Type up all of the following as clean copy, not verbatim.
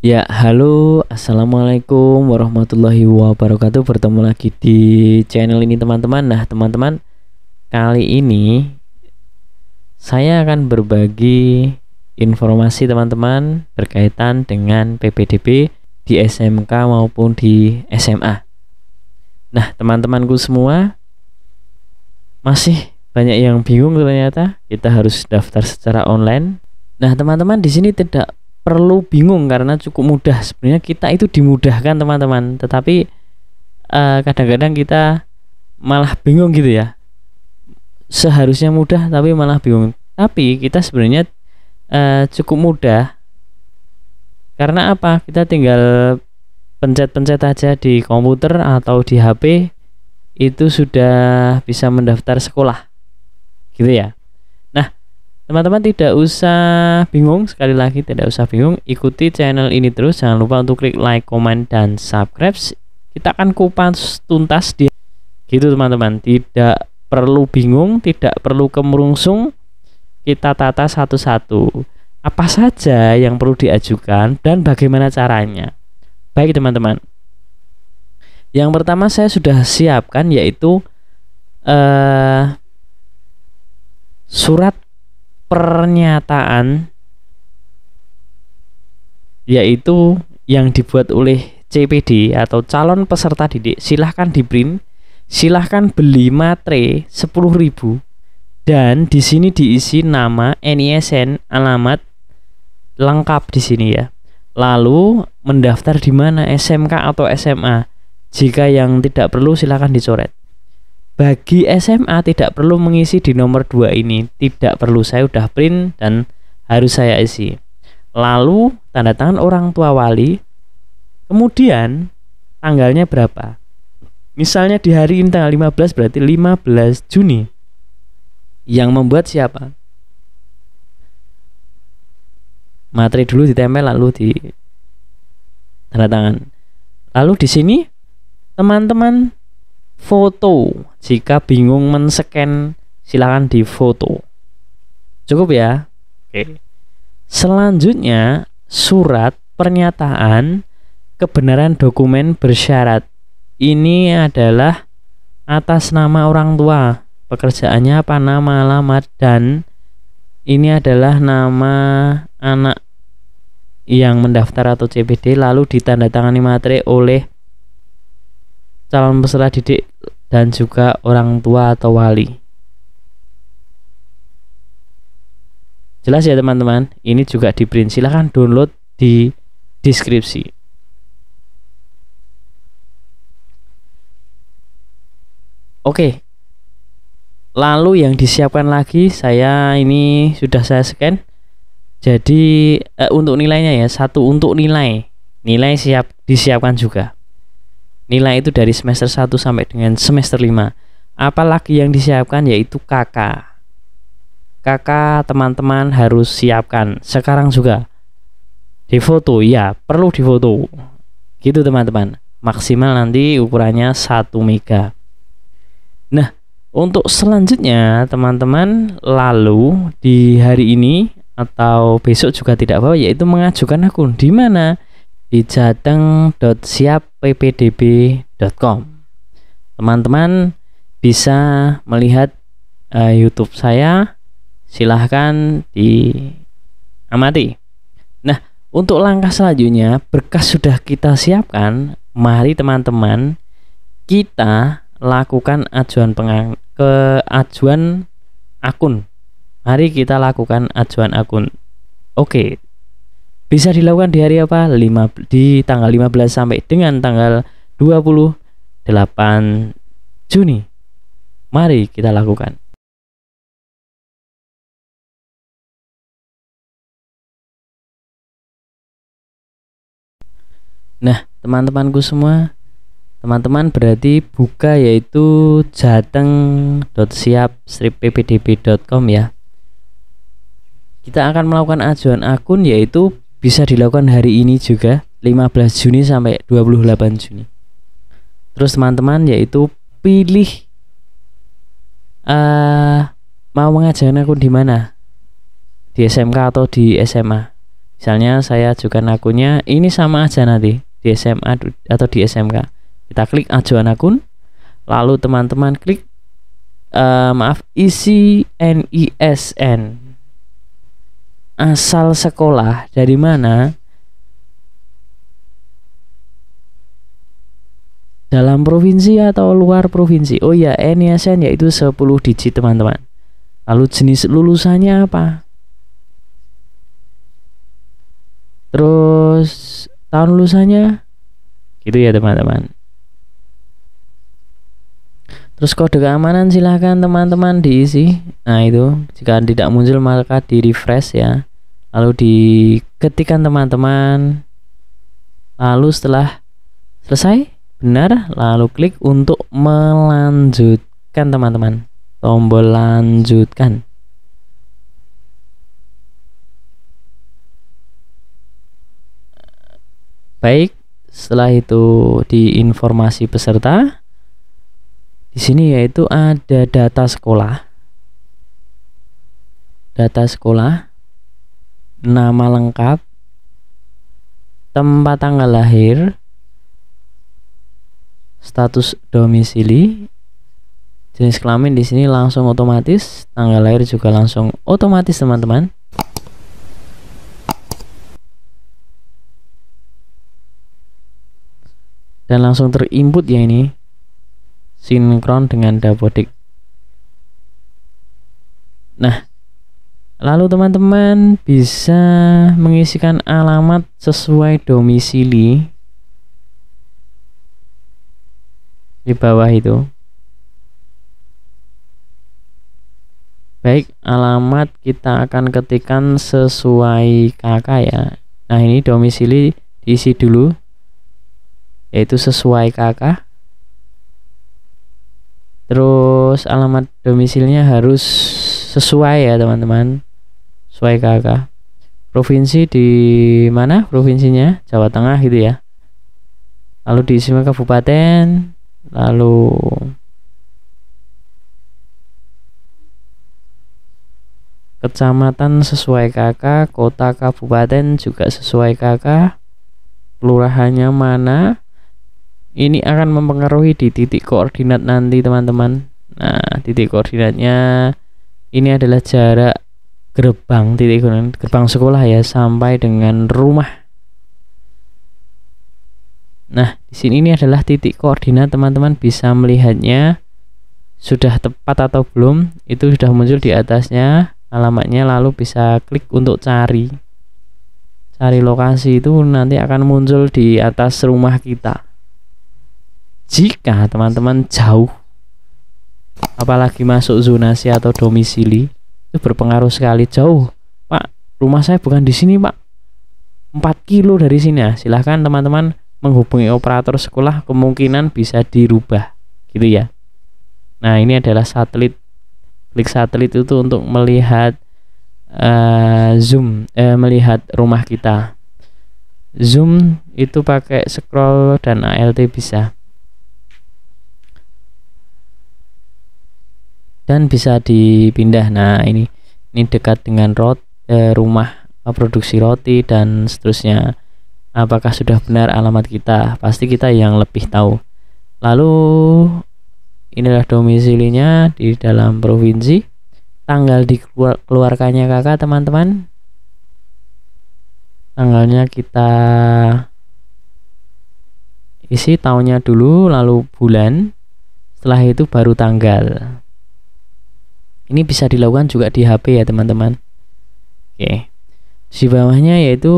Ya, halo, assalamualaikum warahmatullahi wabarakatuh. Bertemu lagi di channel ini, teman-teman. Nah, teman-teman, kali ini saya akan berbagi informasi, teman-teman, berkaitan dengan PPDB di SMK maupun di SMA. Nah, teman-temanku semua, masih banyak yang bingung ternyata kita harus daftar secara online. Nah, teman-teman, di sini tidak perlu bingung karena cukup mudah. Sebenarnya kita itu dimudahkan, teman-teman, tetapi kadang-kadang kita malah bingung gitu ya. Seharusnya mudah tapi malah bingung. Tapi kita sebenarnya cukup mudah. Karena apa? Kita tinggal pencet-pencet aja di komputer atau di HP, itu sudah bisa mendaftar sekolah gitu ya. Teman-teman tidak usah bingung, sekali lagi tidak usah bingung, ikuti channel ini terus. Jangan lupa untuk klik like, comment, dan subscribe. Kita akan kupas tuntas dia gitu, teman-teman. Tidak perlu bingung, tidak perlu kemerungsung. Kita tata satu-satu apa saja yang perlu diajukan dan bagaimana caranya. Baik, teman-teman, yang pertama saya sudah siapkan yaitu surat pernyataan, yaitu yang dibuat oleh CPD atau calon peserta didik. Silahkan di print, silahkan beli matre 10.000, dan di sini diisi nama, NISN, alamat lengkap di sini ya. Lalu mendaftar di mana, SMK atau SMA. Jika yang tidak perlu silahkan dicoret. Bagi SMA tidak perlu mengisi di nomor 2 ini, tidak perlu, saya udah print dan harus saya isi. Lalu tanda tangan orang tua wali, kemudian tanggalnya berapa. Misalnya di hari ini tanggal 15, berarti 15 Juni. Yang membuat siapa? Materi dulu ditempel lalu di tanda tangan. Lalu di sini teman-teman foto. Jika bingung men-scan, silahkan di foto. Cukup ya. Oke. Selanjutnya surat pernyataan kebenaran dokumen bersyarat. Ini adalah atas nama orang tua. Pekerjaannya apa, nama, alamat, dan ini adalah nama anak yang mendaftar atau CPD. Lalu ditandatangani materi oleh calon peserta didik dan juga orang tua atau wali. Jelas ya, teman-teman? Ini juga di print, silahkan download di deskripsi. Oke. Lalu yang disiapkan lagi, saya ini sudah saya scan. Jadi untuk nilainya ya, satu untuk nilai siap disiapkan juga. Nilai itu dari semester 1 sampai dengan semester 5. Apalagi yang disiapkan yaitu KK. KK teman-teman harus siapkan sekarang juga. Difoto ya, perlu difoto. Gitu, teman-teman. Maksimal nanti ukurannya 1 mega. Nah, untuk selanjutnya teman-teman, lalu di hari ini atau besok juga tidak apa-apa, yaitu mengajukan akun di mana? Di jateng.siapppdb.com. Teman-teman bisa melihat YouTube saya, silahkan diamati. Nah, untuk langkah selanjutnya, berkas sudah kita siapkan. Mari teman-teman kita lakukan ajuan akun. Mari kita lakukan ajuan akun. Oke. Bisa dilakukan di hari apa? Di tanggal 15 sampai dengan tanggal 28 Juni. Mari kita lakukan. Nah, teman-temanku semua, teman-teman berarti buka yaitu jateng.siap-ppdb.com ya. Kita akan melakukan ajuan akun, yaitu bisa dilakukan hari ini juga, 15 Juni sampai 28 Juni. Terus teman-teman yaitu pilih mau mengajarkan akun di mana, di SMK atau di SMA. Misalnya saya ajukan akunnya, ini sama aja nanti di SMA atau di SMK. Kita klik ajukan akun, lalu teman-teman klik isi NISN, asal sekolah dari mana, dalam provinsi atau luar provinsi. Oh ya, NISN yaitu 10 digit teman-teman. Lalu jenis lulusannya apa, terus tahun lulusannya, gitu ya teman-teman. Terus kode keamanan silahkan teman-teman diisi. Nah itu, jika tidak muncul maka di refresh ya, lalu diketikkan teman-teman, lalu setelah selesai benar, lalu klik untuk melanjutkan teman-teman, tombol lanjutkan. Baik, setelah itu di informasi peserta, di sini yaitu ada data sekolah, nama lengkap, tempat tanggal lahir, status domisili, jenis kelamin di sini langsung otomatis, tanggal lahir juga langsung otomatis teman-teman. Dan langsung terinput ya, ini sinkron dengan Dapodik. Nah, lalu teman-teman bisa mengisikan alamat sesuai domisili di bawah itu. Baik, alamat kita akan ketikkan sesuai KK ya. Nah, ini domisili diisi dulu, yaitu sesuai KK. Terus alamat domisilinya harus sesuai ya teman-teman, sesuai KK. Provinsi di mana provinsinya, Jawa Tengah gitu ya. Lalu diisi kabupaten, lalu kecamatan sesuai KK, kota kabupaten juga sesuai KK, kelurahannya mana. Ini akan mempengaruhi di titik koordinat nanti teman-teman. Nah, titik koordinatnya ini adalah jarak gerbang, titik gerbang sekolah ya, sampai dengan rumah. Nah, di sini ini adalah titik koordinat, teman-teman bisa melihatnya sudah tepat atau belum. Itu sudah muncul di atasnya alamatnya, lalu bisa klik untuk cari lokasi, itu nanti akan muncul di atas rumah kita. Jika teman-teman jauh, apalagi masuk zonasi atau domisili, itu berpengaruh sekali. Jauh, Pak, rumah saya bukan di sini Pak, 4 kilo dari sini ya, silahkan teman-teman menghubungi operator sekolah, kemungkinan bisa dirubah gitu ya. Nah, ini adalah satelit. Klik satelit itu untuk melihat zoom, melihat rumah kita. Zoom itu pakai scroll dan ALT bisa. Dan bisa dipindah. Nah, ini dekat dengan rumah produksi roti dan seterusnya. Apakah sudah benar alamat kita? Pasti kita yang lebih tahu. Lalu inilah domisilinya di dalam provinsi. Tanggal dikeluarkannya kakak teman-teman, tanggalnya kita isi tahunnya dulu, lalu bulan, setelah itu baru tanggal. Ini bisa dilakukan juga di HP ya teman-teman. Oke, di bawahnya yaitu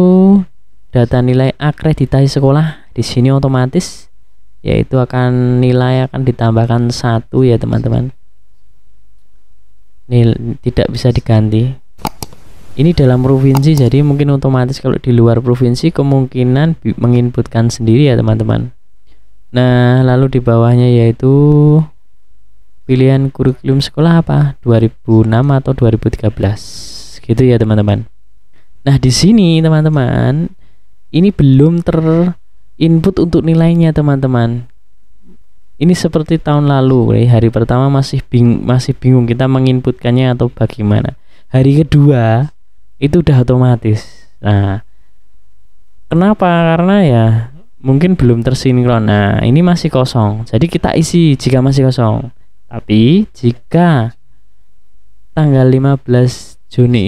data nilai akreditasi sekolah. Di sini otomatis, yaitu nilai akan ditambahkan 1 ya teman-teman. Ini tidak bisa diganti. Ini dalam provinsi, jadi mungkin otomatis. Kalau di luar provinsi kemungkinan menginputkan sendiri ya teman-teman. Nah, lalu di bawahnya yaitu pilihan kurikulum sekolah apa, 2006 atau 2013 gitu ya teman-teman. Nah, di sini teman-teman, ini belum terinput untuk nilainya teman-teman. Ini seperti tahun lalu, hari pertama masih bingung kita menginputkannya atau bagaimana. Hari kedua itu udah otomatis. Nah, Kenapa? Karena ya mungkin belum tersinkron. Nah, ini masih kosong. Jadi kita isi jika masih kosong. Tapi jika tanggal 15 Juni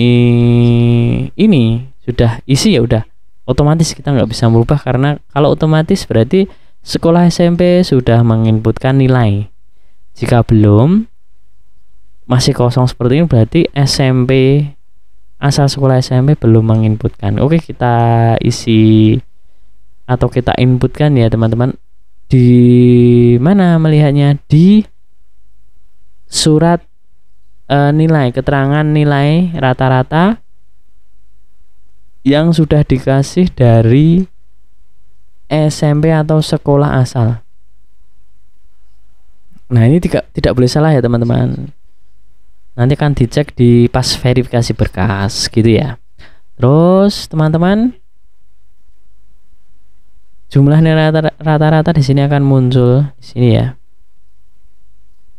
ini sudah isi, ya udah otomatis kita nggak bisa merubah, karena kalau otomatis berarti sekolah SMP sudah menginputkan nilai. Jika belum, masih kosong seperti ini, berarti SMP, asal sekolah SMP belum menginputkan. Oke, kita isi atau kita inputkan ya teman-teman. Di mana melihatnya? Di surat nilai, keterangan nilai rata-rata yang sudah dikasih dari SMP atau sekolah asal. Nah, ini tidak boleh salah ya teman-teman. Nanti akan dicek di pas verifikasi berkas gitu ya. Terus teman-teman, jumlah nilai rata-rata di sini akan muncul di sini ya.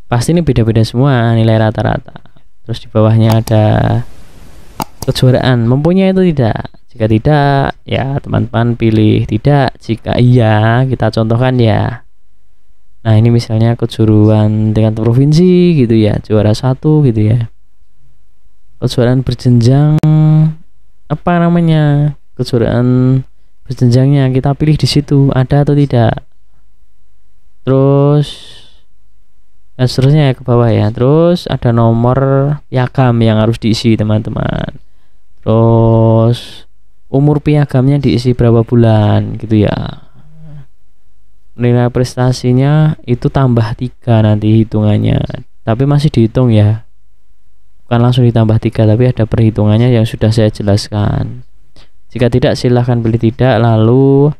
Pasti ini beda-beda semua nilai rata-rata. Terus di bawahnya ada kejuaraan, mempunyai itu tidak. Jika tidak, ya teman-teman pilih tidak. Jika iya, kita contohkan ya. Nah, ini misalnya kejuaraan tingkat provinsi gitu ya, juara 1 gitu ya. Kejuaraan berjenjang, apa namanya? Kejuaraan berjenjangnya kita pilih di situ, ada atau tidak. Terus dan seterusnya ya ke bawah ya. Terus ada nomor piagam yang harus diisi teman-teman. Terus umur piagamnya diisi berapa bulan gitu ya. Nilai prestasinya itu tambah 3 nanti hitungannya, tapi masih dihitung ya, bukan langsung ditambah 3, tapi ada perhitungannya yang sudah saya jelaskan. Jika tidak, silahkan pilih tidak. Lalu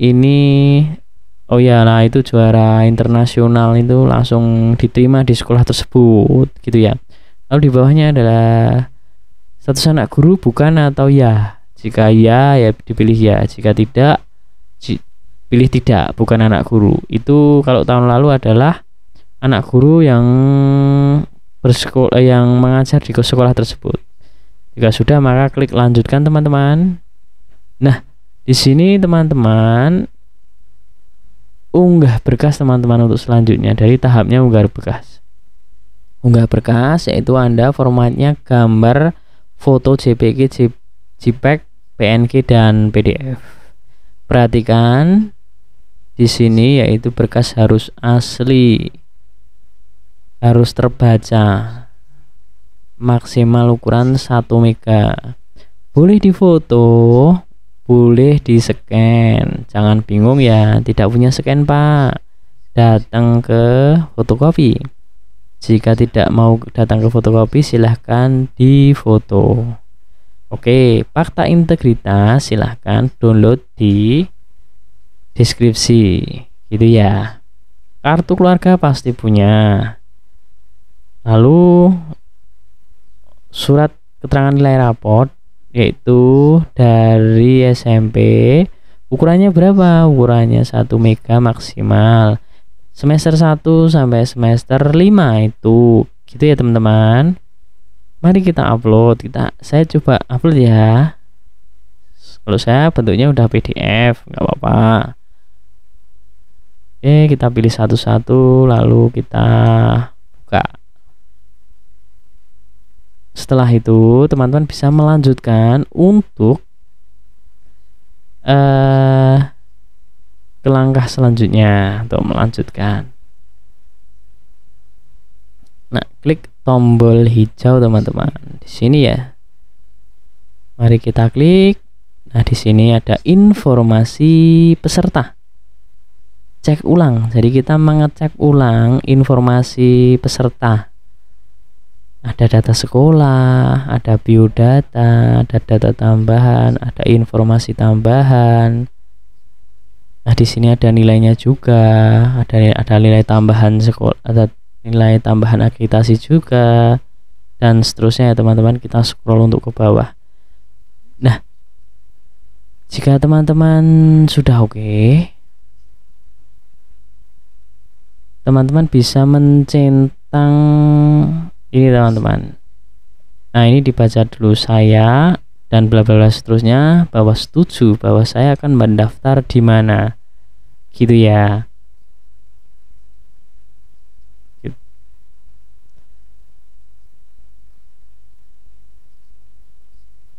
ini, oh ya, nah itu juara internasional itu langsung diterima di sekolah tersebut gitu ya. Lalu di bawahnya adalah status anak guru bukan atau ya. Jika ya, ya dipilih ya. Jika tidak, pilih tidak, bukan anak guru. Itu kalau tahun lalu adalah anak guru yang bersekolah, yang mengajar di sekolah tersebut. Jika sudah, maka klik lanjutkan teman-teman. Nah, di sini teman-teman unggah berkas teman-teman untuk selanjutnya. Dari tahapnya unggah berkas. Unggah berkas yaitu Anda formatnya gambar, foto JPG, JPEG, PNG dan PDF. Perhatikan di sini yaitu berkas harus asli, harus terbaca, maksimal ukuran 1 mega. Boleh difoto, boleh di scan. Jangan bingung ya, tidak punya scan Pak, datang ke fotokopi. Jika tidak mau datang ke fotokopi, silahkan di foto. Oke, fakta integritas silahkan download di deskripsi gitu ya. Kartu keluarga pasti punya. Lalu surat keterangan nilai raport yaitu dari SMP, ukurannya berapa? Ukurannya 1 mega maksimal, semester 1 sampai semester 5 itu gitu ya teman-teman. Mari kita upload. Saya coba upload ya. Kalau saya bentuknya udah PDF, nggak apa-apa. Oke, kita pilih satu-satu lalu kita buka. Setelah itu teman-teman bisa melanjutkan untuk ke langkah selanjutnya untuk melanjutkan. Nah, klik tombol hijau teman-teman di sini ya. Mari kita klik. Nah, di sini ada informasi peserta. Cek ulang. Jadi kita mengecek ulang informasi peserta. Ada data sekolah, ada biodata, ada data tambahan, ada informasi tambahan. Nah, di sini ada nilainya juga, ada nilai tambahan sekolah, ada nilai tambahan akreditasi juga, dan seterusnya ya teman-teman. Kita scroll untuk ke bawah. Nah, jika teman-teman sudah oke, teman-teman bisa mencentang ini teman-teman. Nah, ini dibaca dulu saya dan bla bla bla seterusnya, bahwa setuju bahwa saya akan mendaftar di mana, gitu ya.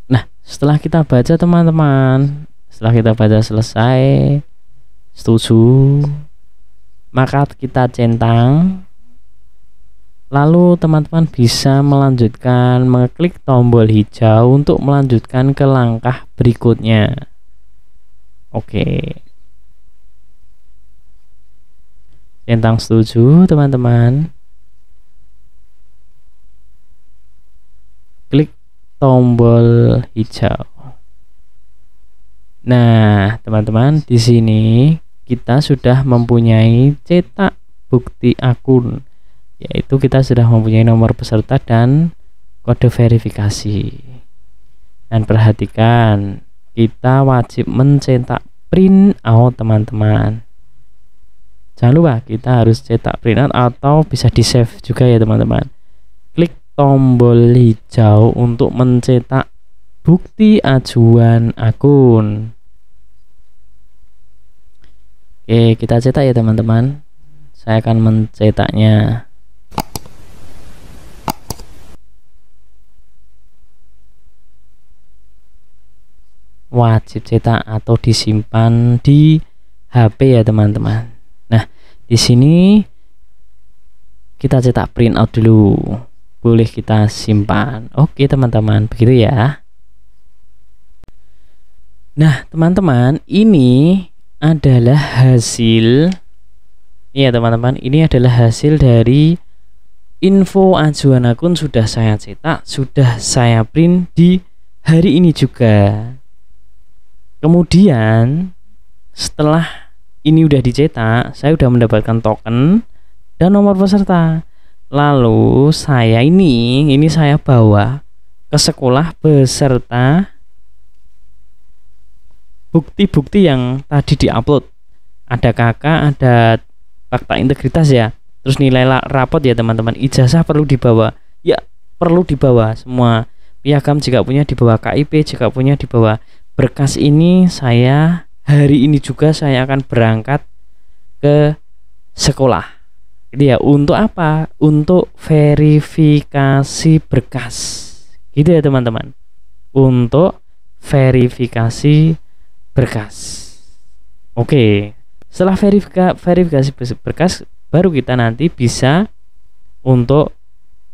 Nah, setelah kita baca teman-teman, setelah kita baca selesai, setuju, maka kita centang. Lalu teman-teman bisa melanjutkan mengklik tombol hijau untuk melanjutkan ke langkah berikutnya. Oke. Centang setuju teman-teman. Klik tombol hijau. Nah, teman-teman, di sini kita sudah mempunyai cetak bukti akun, yaitu kita sudah mempunyai nomor peserta dan kode verifikasi. Dan perhatikan, kita wajib mencetak print out teman-teman. Jangan lupa kita harus cetak print out atau bisa di save juga ya teman-teman. Klik tombol hijau untuk mencetak bukti ajuan akun. Oke, kita cetak ya teman-teman. Saya akan mencetaknya. Wajib cetak atau disimpan di HP ya teman-teman. Nah, di sini kita cetak print out dulu. Boleh kita simpan. Oke teman-teman, begitu ya. Nah, teman-teman, ini adalah hasil. Iya teman-teman, ini adalah hasil dari info ajuan akun sudah saya cetak, sudah saya print di hari ini juga. Kemudian setelah ini udah dicetak, saya udah mendapatkan token dan nomor peserta. Lalu saya ini saya bawa ke sekolah beserta bukti-bukti yang tadi diupload. Ada kakak, ada fakta integritas ya, terus nilai rapot ya teman-teman. Ijazah perlu dibawa ya, perlu dibawa semua. Piagam jika punya dibawa, KIP jika punya dibawa. Berkas ini saya hari ini juga saya akan berangkat ke sekolah. Jadi ya, untuk apa? Untuk verifikasi berkas, gitu ya teman-teman. Untuk verifikasi berkas. Oke, setelah verifikasi berkas, baru kita nanti bisa untuk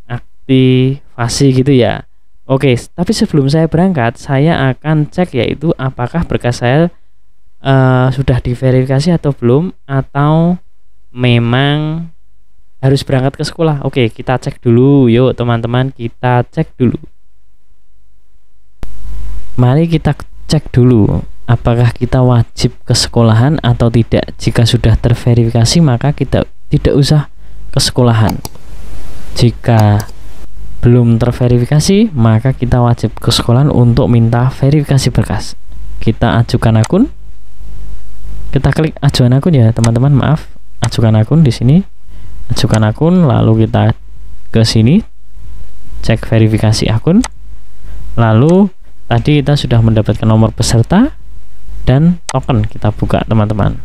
aktivasi gitu ya. Oke, tapi sebelum saya berangkat, saya akan cek yaitu apakah berkas saya sudah diverifikasi atau belum, atau memang harus berangkat ke sekolah. Oke, kita cek dulu. Yuk teman-teman, kita cek dulu. Mari kita cek dulu apakah kita wajib ke sekolahan atau tidak. Jika sudah terverifikasi, maka kita tidak usah ke sekolahan. Jika belum terverifikasi, maka kita wajib ke sekolahan untuk minta verifikasi berkas. Kita ajukan akun. Kita klik ajukan akun ya teman-teman, maaf. Ajukan akun di sini. Ajukan akun, lalu kita ke sini cek verifikasi akun. Lalu tadi kita sudah mendapatkan nomor peserta dan token. Kita buka teman-teman.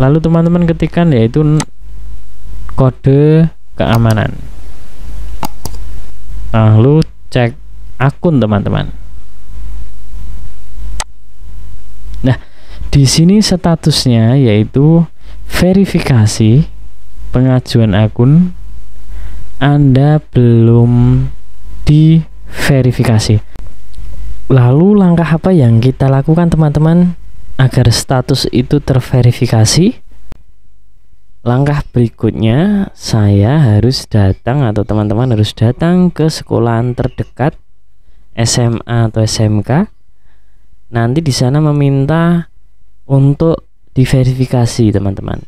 Lalu teman-teman ketikkan yaitu kode keamanan. Lalu cek akun teman-teman. Nah, di sini statusnya yaitu verifikasi pengajuan akun Anda belum diverifikasi. Lalu langkah apa yang kita lakukan teman-teman agar status itu terverifikasi? Langkah berikutnya, saya harus datang atau teman-teman harus datang ke sekolahan terdekat, SMA atau SMK. Nanti di sana meminta untuk diverifikasi teman-teman.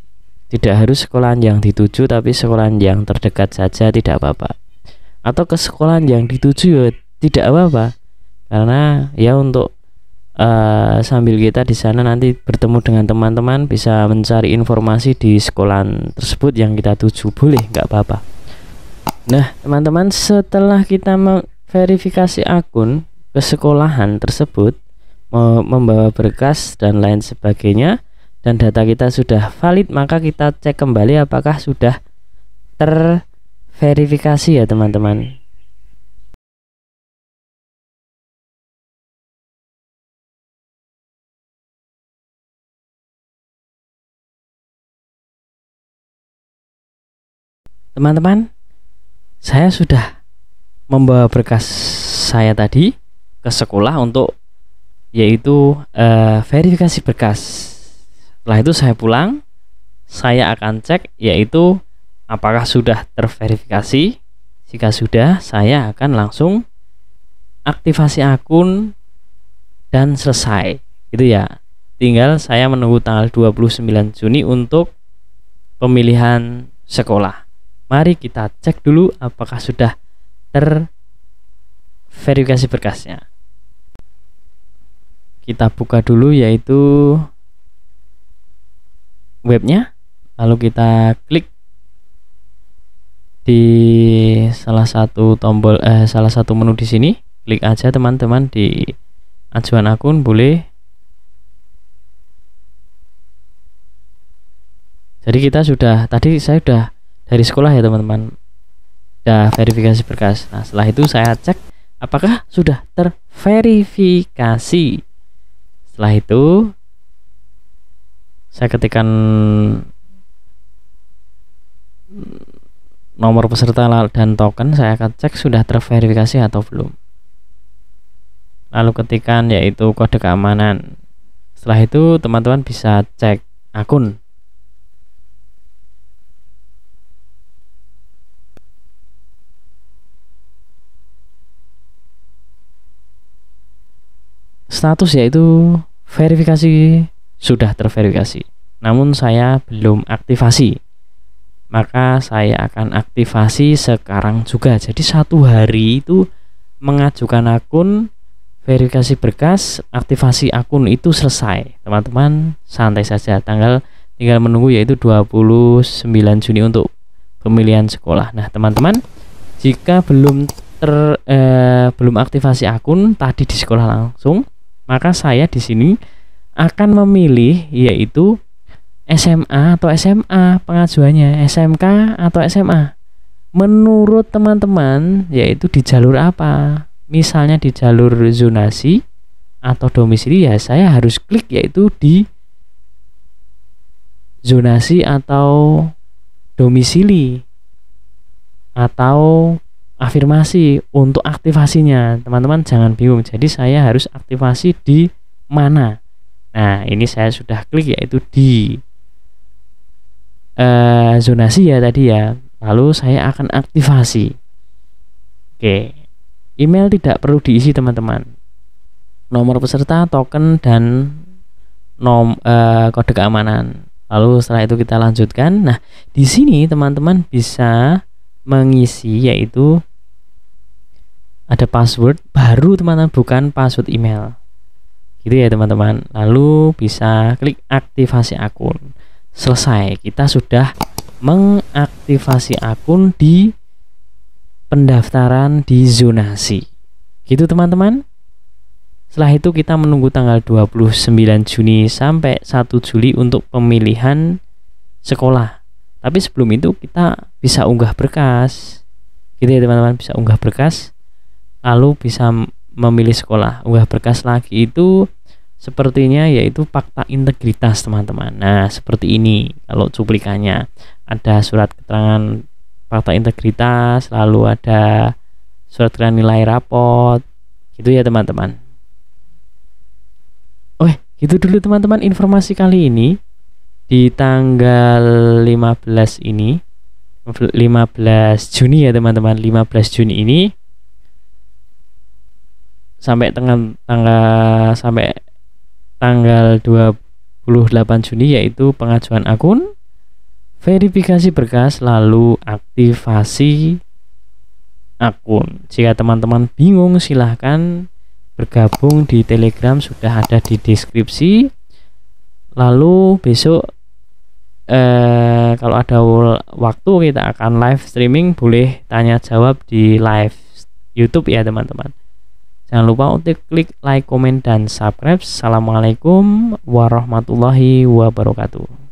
Tidak harus sekolahan yang dituju, tapi sekolahan yang terdekat saja tidak apa-apa. Atau ke sekolahan yang dituju ya tidak apa-apa. Karena ya untuk sambil kita di sana nanti bertemu dengan teman-teman, bisa mencari informasi di sekolahan tersebut yang kita tuju. Boleh, nggak apa-apa. Nah teman-teman, setelah kita verifikasi akun ke sekolahan tersebut, membawa berkas dan lain sebagainya, dan data kita sudah valid, maka kita cek kembali apakah sudah terverifikasi ya teman-teman. Teman-teman, saya sudah membawa berkas saya tadi ke sekolah untuk yaitu verifikasi berkas. Setelah itu saya pulang, saya akan cek yaitu apakah sudah terverifikasi. Jika sudah, saya akan langsung aktivasi akun dan selesai. Gitu ya. Tinggal saya menunggu tanggal 29 Juni untuk pemilihan sekolah. Mari kita cek dulu apakah sudah terverifikasi berkasnya. Kita buka dulu yaitu webnya, lalu kita klik di salah satu tombol salah satu menu di sini. Klik aja teman-teman di ajuan akun, boleh. Jadi kita sudah, tadi saya sudah dari sekolah ya teman-teman, sudah verifikasi berkas. Nah setelah itu saya cek apakah sudah terverifikasi. Setelah itu saya ketikkan nomor peserta dan token, saya akan cek sudah terverifikasi atau belum. Lalu ketikkan yaitu kode keamanan. Setelah itu teman-teman bisa cek akun. Status yaitu verifikasi sudah terverifikasi, namun saya belum aktivasi, maka saya akan aktivasi sekarang juga. Jadi 1 hari itu mengajukan akun, verifikasi berkas, aktivasi akun itu selesai. Teman-teman santai saja, tinggal menunggu yaitu 29 Juni untuk pemilihan sekolah. Nah teman-teman, jika belum aktivasi akun tadi di sekolah langsung, maka saya di sini akan memilih yaitu SMA atau SMA, pengajuannya SMK atau SMA. Menurut teman-teman yaitu di jalur apa? Misalnya di jalur zonasi atau domisili, ya saya harus klik yaitu di zonasi atau domisili atau afirmasi untuk aktivasinya. Teman-teman jangan bingung, jadi saya harus aktivasi di mana. Nah ini saya sudah klik yaitu di zonasi ya tadi ya, lalu saya akan aktivasi. Oke, email tidak perlu diisi teman-teman, nomor peserta, token, dan kode keamanan. Lalu setelah itu kita lanjutkan. Nah di sini teman-teman bisa mengisi yaitu ada password baru teman-teman, bukan password email gitu ya teman-teman. Lalu bisa klik aktivasi akun. Selesai, kita sudah mengaktifasi akun di pendaftaran di zonasi gitu teman-teman. Setelah itu kita menunggu tanggal 29 Juni sampai 1 Juli untuk pemilihan sekolah. Tapi sebelum itu kita bisa unggah berkas gitu ya teman-teman, bisa unggah berkas lalu bisa memilih sekolah. Unggah berkas lagi itu sepertinya yaitu fakta integritas teman-teman. Nah seperti ini kalau cuplikannya, ada surat keterangan fakta integritas, lalu ada surat keterangan nilai raport gitu ya teman-teman. Oke, gitu dulu teman-teman informasi kali ini di tanggal 15 ini, 15 Juni ya teman-teman. 15 Juni ini sampai tanggal 28 Juni yaitu pengajuan akun, verifikasi berkas, lalu aktivasi akun. Jika teman-teman bingung silahkan bergabung di Telegram sudah ada di deskripsi. Lalu besok kalau ada waktu kita akan live streaming, boleh tanya jawab di live YouTube ya teman-teman. Jangan lupa untuk klik like, komen, dan subscribe. Assalamualaikum warahmatullahi wabarakatuh.